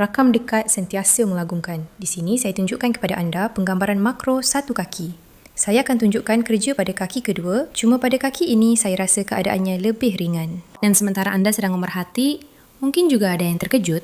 Rakam dekat sentiasa mengagumkan. Di sini saya tunjukkan kepada anda penggambaran makro satu kaki. Saya akan tunjukkan kerja pada kaki kedua, cuma pada kaki ini saya rasa keadaannya lebih ringan. Dan sementara anda sedang memerhati, mungkin juga ada yang terkejut.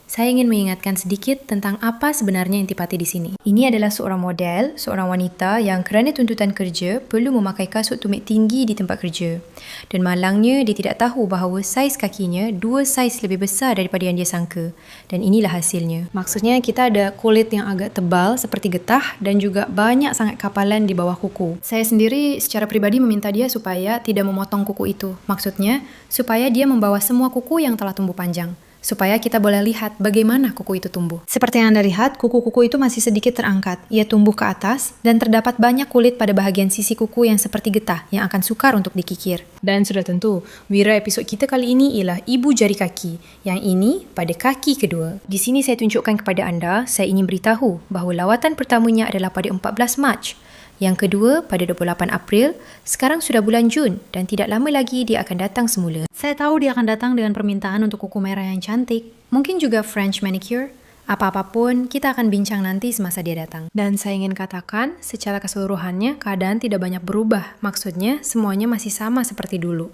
Saya ingin mengingatkan sedikit tentang apa sebenarnya intipati di sini. Ini adalah seorang model, seorang wanita yang kerana tuntutan kerja perlu memakai kasut tumit tinggi di tempat kerja. Dan malangnya dia tidak tahu bahawa saiz kakinya 2 saiz lebih besar daripada yang dia sangka. Dan inilah hasilnya. Maksudnya kita ada kulit yang agak tebal seperti getah dan juga banyak sangat kapalan di bawah kuku. Saya sendiri secara peribadi meminta dia supaya tidak memotong kuku itu. Maksudnya supaya dia membawa semua kuku yang telah tumbuh panjang, supaya kita boleh lihat bagaimana kuku itu tumbuh. Seperti yang anda lihat, kuku-kuku itu masih sedikit terangkat. Ia tumbuh ke atas dan terdapat banyak kulit pada bahagian sisi kuku yang seperti getah yang akan sukar untuk dikikir. Dan sudah tentu, wira episod kita kali ini ialah ibu jari kaki. Yang ini pada kaki kedua. Di sini saya tunjukkan kepada anda, saya ingin beritahu bahawa lawatan pertamanya adalah pada 14 Mac. Yang kedua pada 28 April, sekarang sudah bulan Jun dan tidak lama lagi dia akan datang semula. Saya tahu dia akan datang dengan permintaan untuk kuku merah yang cantik, mungkin juga French manicure. Apa-apapun, kita akan bincang nanti semasa dia datang. Dan saya ingin katakan, secara keseluruhannya keadaan tidak banyak berubah. Maksudnya, semuanya masih sama seperti dulu.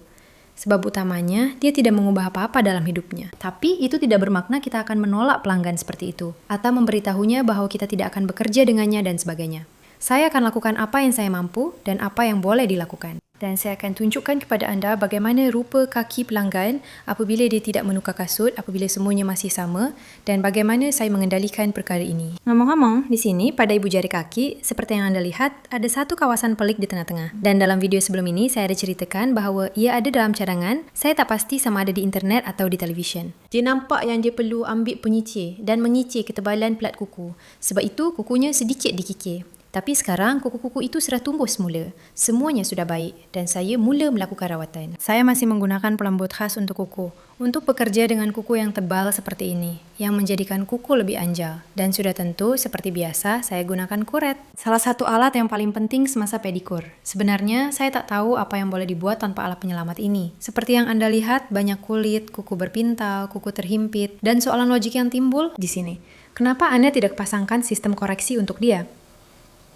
Sebab utamanya, dia tidak mengubah apa-apa dalam hidupnya. Tapi itu tidak bermakna kita akan menolak pelanggan seperti itu, atau memberitahunya bahawa kita tidak akan bekerja dengannya dan sebagainya. Saya akan lakukan apa yang saya mampu dan apa yang boleh dilakukan. Dan saya akan tunjukkan kepada anda bagaimana rupa kaki pelanggan apabila dia tidak menukar kasut, apabila semuanya masih sama, dan bagaimana saya mengendalikan perkara ini. Ngomong-ngomong, di sini pada ibu jari kaki, seperti yang anda lihat, ada satu kawasan pelik di tengah-tengah. Dan dalam video sebelum ini, saya ada ceritakan bahawa ia ada dalam cadangan. Saya tak pasti sama ada di internet atau di televisyen. Dia nampak yang dia perlu ambil penyicir dan menyicir ketebalan pelat kuku. Sebab itu, kukunya sedikit dikikir. Tapi sekarang kuku-kuku itu sudah tumbuh semula. Semuanya sudah baik dan saya mula melakukan rawatan. Saya masih menggunakan pelembut khas untuk kuku. Untuk bekerja dengan kuku yang tebal seperti ini, yang menjadikan kuku lebih anjal. Dan sudah tentu, seperti biasa, saya gunakan kuret. Salah satu alat yang paling penting semasa pedikur. Sebenarnya, saya tak tahu apa yang boleh dibuat tanpa alat penyelamat ini. Seperti yang anda lihat, banyak kulit, kuku berpintal, kuku terhimpit, dan soalan logik yang timbul di sini. Kenapa anda tidak pasangkan sistem koreksi untuk dia?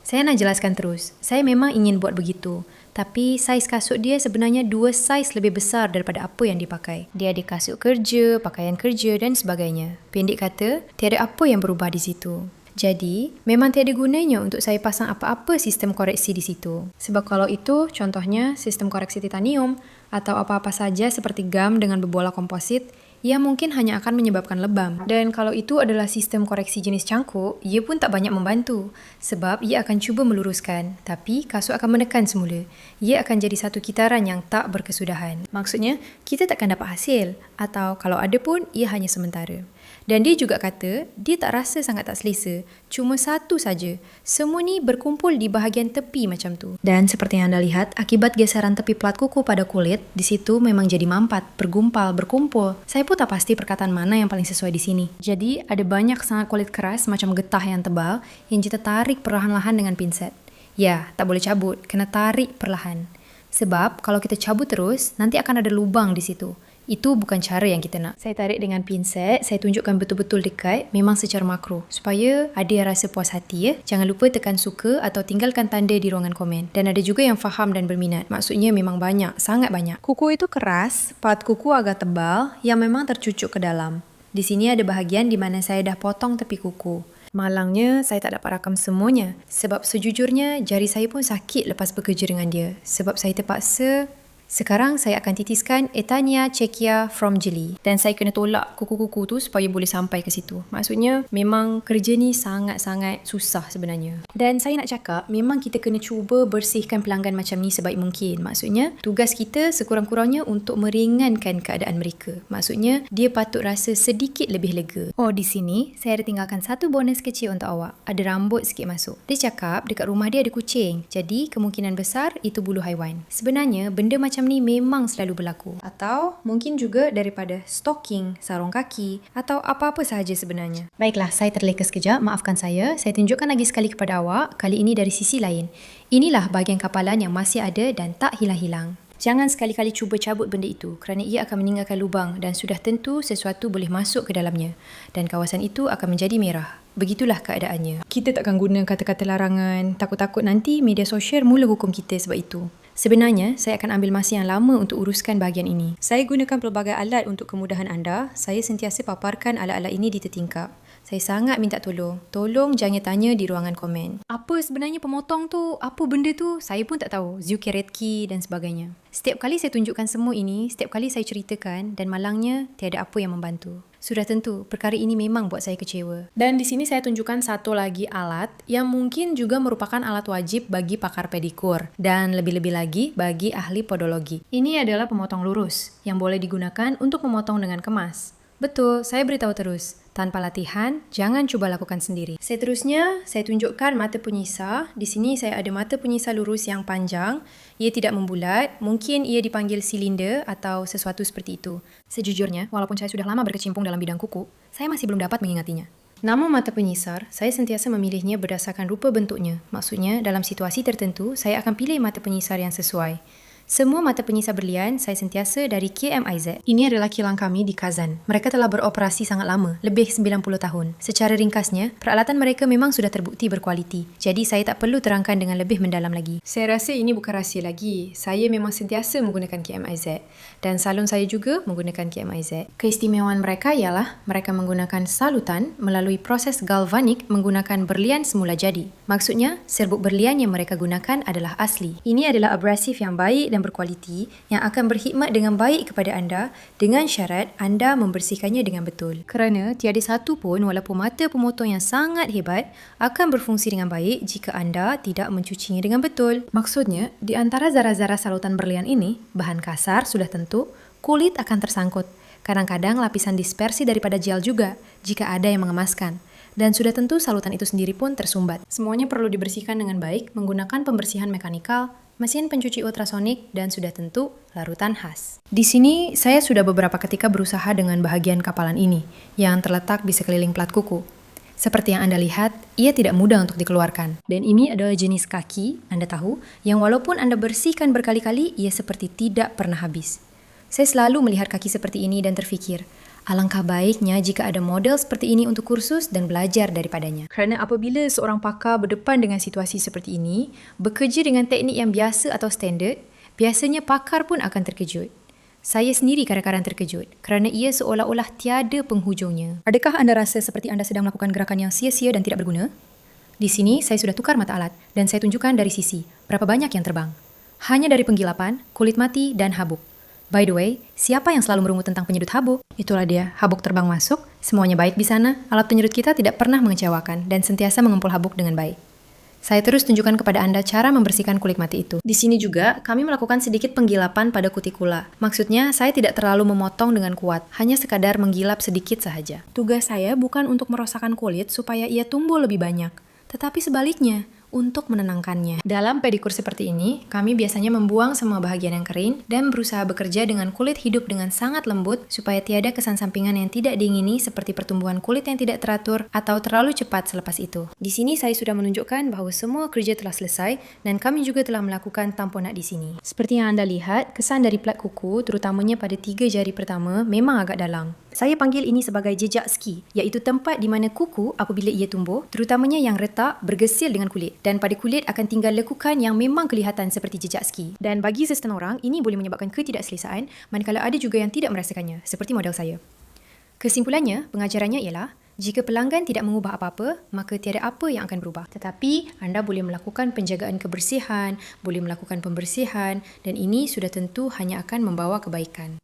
Saya nak jelaskan terus. Saya memang ingin buat begitu. Tapi saiz kasut dia sebenarnya 2 saiz lebih besar daripada apa yang dipakai. Dia ada kasut kerja, pakaian kerja dan sebagainya. Pendek kata, tiada apa yang berubah di situ. Jadi, memang tiada gunanya untuk saya pasang apa-apa sistem koreksi di situ. Sebab kalau itu, contohnya sistem koreksi titanium atau apa-apa saja seperti gam dengan berbola komposit, ia mungkin hanya akan menyebabkan lebam. Dan kalau itu adalah sistem koreksi jenis cangkuk, ia pun tak banyak membantu. Sebab ia akan cuba meluruskan, tapi kasut akan menekan semula. Ia akan jadi satu kitaran yang tak berkesudahan. Maksudnya, kita takkan dapat hasil. Atau kalau ada pun, ia hanya sementara. Dan dia juga kata, dia tak rasa sangat tak selesa. Cuma satu saja. Semua ni berkumpul di bahagian tepi macam tu. Dan seperti yang anda lihat, akibat geseran tepi pelat kuku pada kulit, di situ memang jadi mampat, bergumpal, berkumpul. Saya pun tak pasti perkataan mana yang paling sesuai di sini. Jadi, ada banyak sangat kulit keras macam getah yang tebal yang kita tarik perlahan-lahan dengan pinset. Ya, tak boleh cabut, kena tarik perlahan. Sebab, kalau kita cabut terus, nanti akan ada lubang di situ. Itu bukan cara yang kita nak. Saya tarik dengan pinset, saya tunjukkan betul-betul dekat, memang secara makro. Supaya ada yang rasa puas hati ya. Jangan lupa tekan suka atau tinggalkan tanda di ruangan komen. Dan ada juga yang faham dan berminat. Maksudnya memang banyak, sangat banyak. Kuku itu keras, pahat kuku agak tebal yang memang tercucuk ke dalam. Di sini ada bahagian di mana saya dah potong tepi kuku. Malangnya, saya tak dapat rakam semuanya. Sebab sejujurnya, jari saya pun sakit lepas bekerja dengan dia. Sebab saya terpaksa. Sekarang saya akan titiskan Etania Czechia from Jelly. Dan saya kena tolak kuku-kuku tu supaya boleh sampai ke situ. Maksudnya memang kerja ni sangat-sangat susah sebenarnya. Dan saya nak cakap memang kita kena cuba bersihkan pelanggan macam ni sebaik mungkin. Maksudnya tugas kita sekurang-kurangnya untuk meringankan keadaan mereka. Maksudnya dia patut rasa sedikit lebih lega. Oh, di sini saya ada tinggalkan satu bonus kecil untuk awak. Ada rambut sikit masuk. Dia cakap dekat rumah dia ada kucing. Jadi kemungkinan besar itu bulu haiwan. Sebenarnya benda macam ni memang selalu berlaku. Atau mungkin juga daripada stocking, sarung kaki atau apa-apa sahaja sebenarnya. Baiklah, saya terleka sekejap, maafkan saya. Saya tunjukkan lagi sekali kepada awak, kali ini dari sisi lain. Inilah bahagian kapalan yang masih ada dan tak hilang-hilang. Jangan sekali-kali cuba cabut benda itu kerana ia akan meninggalkan lubang dan sudah tentu sesuatu boleh masuk ke dalamnya dan kawasan itu akan menjadi merah. Begitulah keadaannya. Kita takkan guna kata-kata larangan, takut-takut nanti media sosial mula hukum kita sebab itu. Sebenarnya, saya akan ambil masa yang lama untuk uruskan bahagian ini. Saya gunakan pelbagai alat untuk kemudahan anda. Saya sentiasa paparkan alat-alat ini di tertingkap. Saya sangat minta tolong. Tolong jangan tanya di ruangan komen. Apa sebenarnya pemotong tu? Apa benda tu? Saya pun tak tahu. Zucchiaretki dan sebagainya. Setiap kali saya tunjukkan semua ini, setiap kali saya ceritakan dan malangnya tiada apa yang membantu. Sudah tentu, perkara ini memang buat saya kecewa. Dan di sini saya tunjukkan satu lagi alat yang mungkin juga merupakan alat wajib bagi pakar pedikur dan lebih-lebih lagi bagi ahli podologi. Ini adalah pemotong lurus yang boleh digunakan untuk memotong dengan kemas. Betul, saya beritahu terus. Tanpa latihan, jangan cuba lakukan sendiri. Seterusnya, saya tunjukkan mata penyisar. Di sini saya ada mata penyisar lurus yang panjang. Ia tidak membulat, mungkin ia dipanggil silinder atau sesuatu seperti itu. Sejujurnya, walaupun saya sudah lama berkecimpung dalam bidang kuku, saya masih belum dapat mengingatinya. Nama mata penyisar, saya sentiasa memilihnya berdasarkan rupa bentuknya. Maksudnya, dalam situasi tertentu, saya akan pilih mata penyisar yang sesuai. Semua mata penyisar berlian saya sentiasa dari KMIZ. Ini adalah kilang kami di Kazan. Mereka telah beroperasi sangat lama, lebih 90 tahun. Secara ringkasnya, peralatan mereka memang sudah terbukti berkualiti. Jadi saya tak perlu terangkan dengan lebih mendalam lagi. Saya rasa ini bukan rahsia lagi. Saya memang sentiasa menggunakan KMIZ. Dan salon saya juga menggunakan KMIZ. Keistimewaan mereka ialah mereka menggunakan salutan melalui proses galvanik menggunakan berlian semula jadi. Maksudnya, serbuk berlian yang mereka gunakan adalah asli. Ini adalah abrasif yang baik dan berkualiti yang akan berkhidmat dengan baik kepada anda dengan syarat anda membersihkannya dengan betul. Kerana tiada satu pun walaupun mata pemotong yang sangat hebat akan berfungsi dengan baik jika anda tidak mencucinya dengan betul. Maksudnya, di antara zarah-zarah salutan berlian ini, bahan kasar sudah tentu, kulit akan tersangkut. Kadang-kadang lapisan dispersi daripada gel juga jika ada yang mengemaskan. Dan sudah tentu salutan itu sendiri pun tersumbat. Semuanya perlu dibersihkan dengan baik menggunakan pembersihan mekanikal, mesin pencuci ultrasonik, dan sudah tentu larutan khas. Di sini, saya sudah beberapa ketika berusaha dengan bahagian kapalan ini, yang terletak di sekeliling plat kuku. Seperti yang anda lihat, ia tidak mudah untuk dikeluarkan. Dan ini adalah jenis kaki, anda tahu, yang walaupun anda bersihkan berkali-kali, ia seperti tidak pernah habis. Saya selalu melihat kaki seperti ini dan terfikir, alangkah baiknya jika ada model seperti ini untuk kursus dan belajar daripadanya. Kerana apabila seorang pakar berdepan dengan situasi seperti ini, bekerja dengan teknik yang biasa atau standard, biasanya pakar pun akan terkejut. Saya sendiri kadang-kadang terkejut kerana ia seolah-olah tiada penghujungnya. Adakah anda rasa seperti anda sedang melakukan gerakan yang sia-sia dan tidak berguna? Di sini, saya sudah tukar mata alat dan saya tunjukkan dari sisi berapa banyak yang terbang. Hanya dari penggilapan, kulit mati dan habuk. By the way, siapa yang selalu merungut tentang penyedut habuk? Itulah dia, habuk terbang masuk, semuanya baik di sana, alat penyedut kita tidak pernah mengecewakan dan sentiasa mengumpul habuk dengan baik. Saya terus tunjukkan kepada anda cara membersihkan kulit mati itu. Di sini juga, kami melakukan sedikit penggilapan pada kutikula. Maksudnya, saya tidak terlalu memotong dengan kuat, hanya sekadar menggilap sedikit sahaja. Tugas saya bukan untuk merosakkan kulit supaya ia tumbuh lebih banyak, tetapi sebaliknya, untuk menenangkannya. Dalam pedikur seperti ini, kami biasanya membuang semua bahagian yang kering dan berusaha bekerja dengan kulit hidup dengan sangat lembut supaya tiada kesan sampingan yang tidak diingini seperti pertumbuhan kulit yang tidak teratur atau terlalu cepat selepas itu. Di sini saya sudah menunjukkan bahawa semua kerja telah selesai dan kami juga telah melakukan tamponat di sini. Seperti yang anda lihat, kesan dari plat kuku terutamanya pada 3 jari pertama memang agak dalam. Saya panggil ini sebagai jejak ski, iaitu tempat di mana kuku apabila ia tumbuh, terutamanya yang retak, bergesil dengan kulit. Dan pada kulit akan tinggal lekukan yang memang kelihatan seperti jejak ski. Dan bagi sesetengah orang, ini boleh menyebabkan ketidakselesaan, manakala ada juga yang tidak merasakannya, seperti model saya. Kesimpulannya, pengajarannya ialah, jika pelanggan tidak mengubah apa-apa, maka tiada apa yang akan berubah. Tetapi, anda boleh melakukan penjagaan kebersihan, boleh melakukan pembersihan, dan ini sudah tentu hanya akan membawa kebaikan.